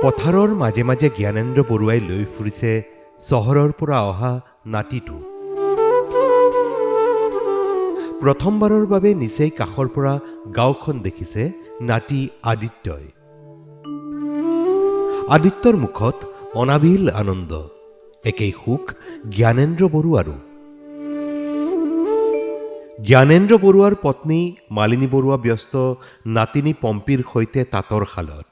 পথাৰৰ মাজে মাজে জ্ঞানেন্দ্ৰ বৰুৱাই লৈ ফুৰিছে চহৰৰ পৰা অহা নাতিটো। প্ৰথমবাৰৰ বাবে নিচেই কাষৰ পৰা গাঁওখন দেখিছে নাতি আদিত্যই। আদিত্যৰ মুখত অনাবিল আনন্দ, একেই সুখ জ্ঞানেন্দ্ৰ বৰুৱাৰো। জ্ঞানেন্দ্ৰ বৰুৱাৰ পত্নী মালিনী বৰুৱা ব্যস্ত নাতিনী পম্পীৰ সৈতে তাঁতৰ শালত।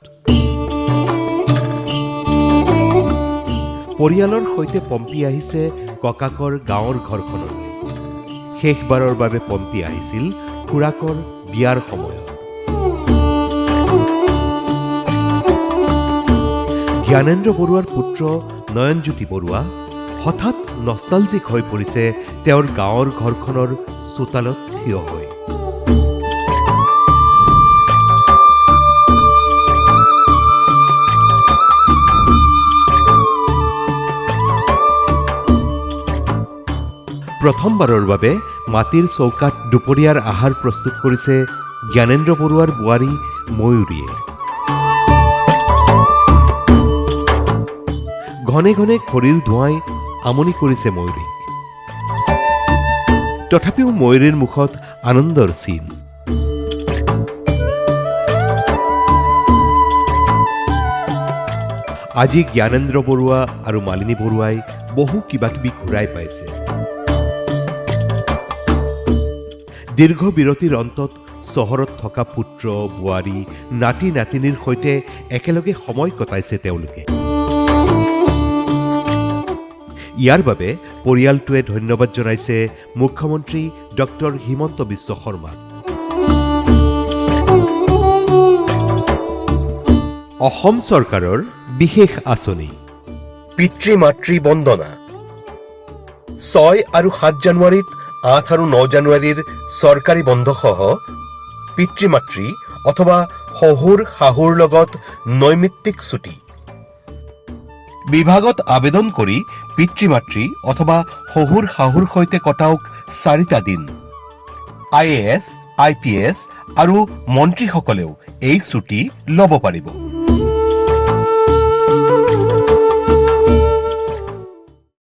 পৰিয়ালৰ সৈতে পম্পী আহিছে ককাকৰ গাঁৱৰ ঘৰখনলৈ। শেষবাৰৰ বাবে পম্পী আহিছিল খুৰাকৰ বিয়াৰ সময়ত। জ্ঞানেন্দ্ৰ বৰুৱাৰ পুত্ৰ নয়নজ্যোতি বৰুৱা হঠাৎ নষ্টালজিক হৈ পৰিছে তেওঁৰ গাঁৱৰ ঘৰখনৰ চোতালত থিয় হৈ। প্ৰথমবাৰৰ বাবে মাটিৰ চৌকাত দুপৰীয়াৰ আহাৰ প্ৰস্তুত কৰিছে জ্ঞানেন্দ্ৰ বৰুৱাৰ বোৱাৰী ময়ূৰীয়ে। ঘনে ঘনে খৰিৰ ধোঁৱাই আমনি কৰিছে ময়ূৰীক। তথাপিও ময়ূৰীৰ মুখত আনন্দৰ চিন। আজি জ্ঞানেন্দ্ৰ বৰুৱা আৰু মালিনী বৰুৱাই বহু কিবা কিবি ঘূৰাই পাইছে। দীৰ্ঘ বিৰতিৰ অন্তত চহৰত থকা পুত্ৰ বোৱাৰী নাতি নাতিনীৰ সৈতে একেলগে সময় কটাইছে তেওঁলোকে। ইয়াৰ বাবে পৰিয়ালটোৱে ধন্যবাদ জনাইছে মুখ্যমন্ত্ৰী ডক্টৰ হিমন্ত বিশ্ব শৰ্মাক। অসম চৰকাৰৰ বিশেষ আঁচনি পিতৃ মাতৃ বন্দনা 6 আৰু 7 জানুৱাৰীত 8 আৰু 9 জানুৱাৰীৰ চৰকাৰী বন্ধসহ পিতৃ মাতৃ অথবা শহুৰ শাহুৰ লগত নৈমিত্তিক ছুটি। বিভাগত আবেদন কৰি পিতৃ মাতৃ অথবা শহুৰ শাহুৰ সৈতে কটাওক 4টা দিন। IAS, IPS আৰু মন্ত্ৰীসকলেও এই ছুটি ল'ব পাৰিব।